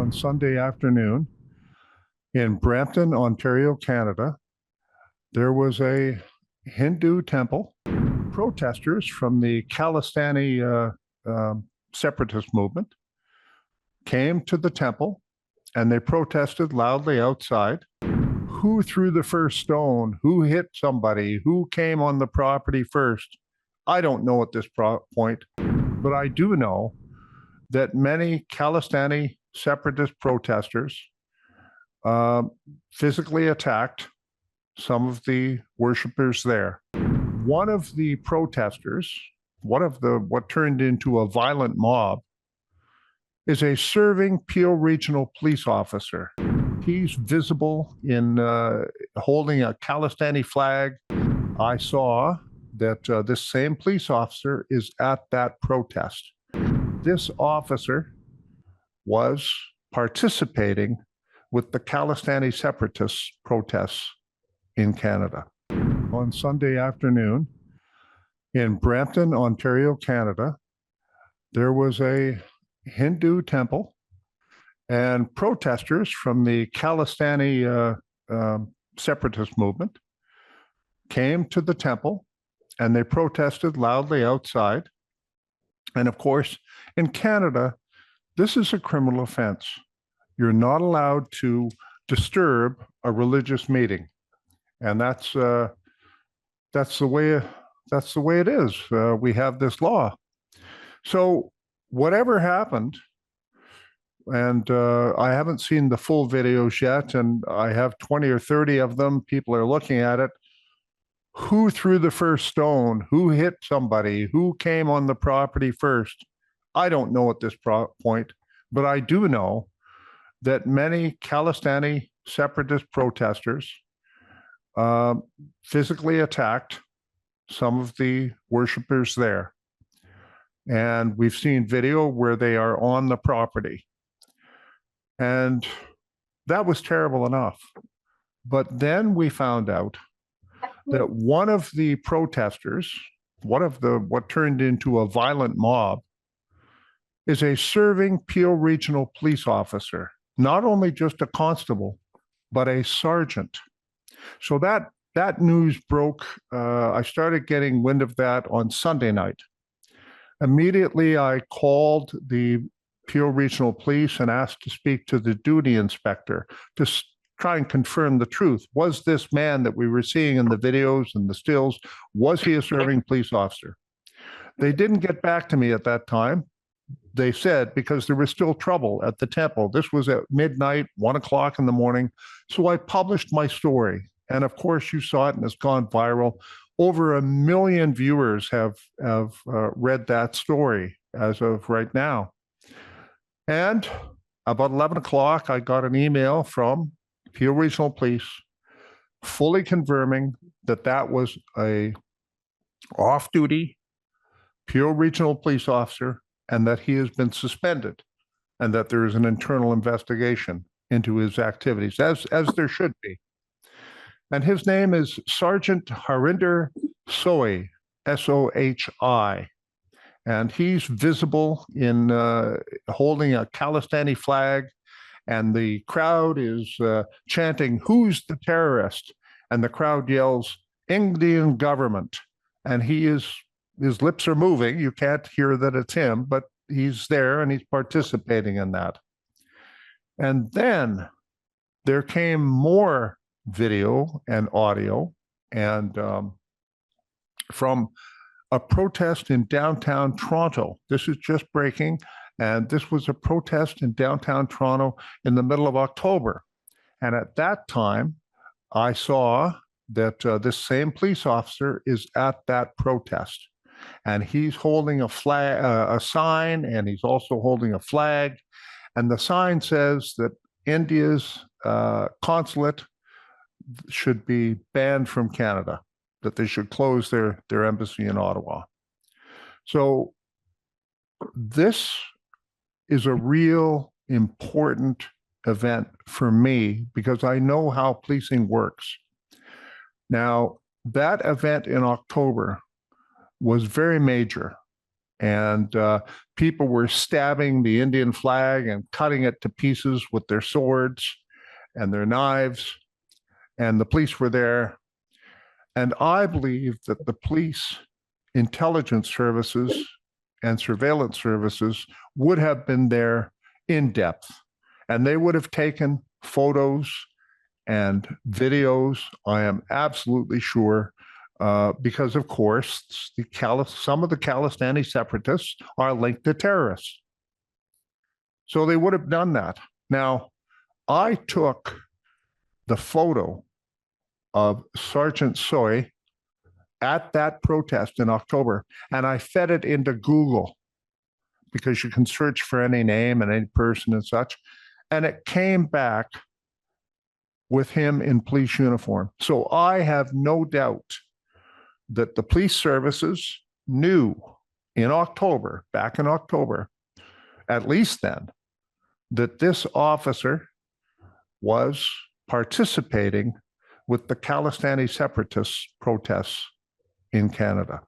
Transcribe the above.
on Sunday afternoon in Brampton, Ontario, Canada. There was a Hindu temple. Protesters from the Khalistani separatist movement came to the temple and they protested loudly outside. Who threw the first stone? Who hit somebody? Who came on the property first? I don't know at this point, but I do know that many Khalistani separatist protesters physically attacked some of the worshippers there. One of the protesters, what turned into a violent mob, is a serving Peel Regional Police officer. He's visible in holding a Khalistani flag. I saw that this same police officer is at that protest. This officer was participating with the Khalistani separatist protests in Canada. On Sunday afternoon in Brampton, Ontario, Canada, there was a Hindu temple, and protesters from the Khalistani separatist movement came to the temple and they protested loudly outside. And of course, in Canada, this is a criminal offense. You're not allowed to disturb a religious meeting, and that's the way it is. We have this law. So whatever happened, and I haven't seen the full videos yet, and I have 20 or 30 of them. People are looking at it. Who threw the first stone? Who hit somebody? Who came on the property first? I don't know at this point, but I do know that many Khalistani separatist protesters physically attacked some of the worshippers there. And we've seen video where they are on the property. And that was terrible enough. But then we found out that one of the protesters, what turned into a violent mob, is a serving Peel Regional Police officer, not only just a constable, but a sergeant. So that news broke. I started getting wind of that on Sunday night. Immediately, I called the Peel Regional Police and asked to speak to the duty inspector to try and confirm the truth. Was this man that we were seeing in the videos and the stills, was he a serving police officer? They didn't get back to me at that time. They said because there was still trouble at the temple. This was at midnight, 1 o'clock in the morning. So I published my story. And of course, you saw it and it's gone viral. Over 1 million viewers have read that story as of right now. And about 11 o'clock, I got an email from Peel Regional Police fully confirming that that was a off-duty Peel Regional Police officer and that he has been suspended and that there is an internal investigation into his activities, as there should be. And his name is Sergeant Harinder Sohi, S-O-H-I. And he's visible in holding a Khalistani flag, and the crowd is chanting, "Who's the terrorist?" And the crowd yells, "Indian government." And his lips are moving. You can't hear that it's him, but he's there and he's participating in that. And then there came more video and audio and from a protest in downtown Toronto. This is just breaking, and this was a protest in downtown Toronto in the middle of October. And at that time, I saw that this same police officer is at that protest, and he's holding a flag, a sign, and he's also holding a flag. And the sign says that India's consulate should be banned from Canada, that they should close their embassy in Ottawa. So this is a real important event for me because I know how policing works. Now, that event in October was very major. And people were stabbing the Indian flag and cutting it to pieces with their swords and their knives. And the police were there. And I believe that the police intelligence services and surveillance services would have been there in depth, and they would have taken photos and videos. I am absolutely sure, because of course some of the Khalistani separatists are linked to terrorists, so they would have done that. Now, I took the photo of Sergeant Soy at that protest in October, and I fed it into Google because you can search for any name and any person and such. And it came back with him in police uniform. So I have no doubt that the police services knew back in October, at least then, that this officer was participating with the Khalistani separatists protests in Canada.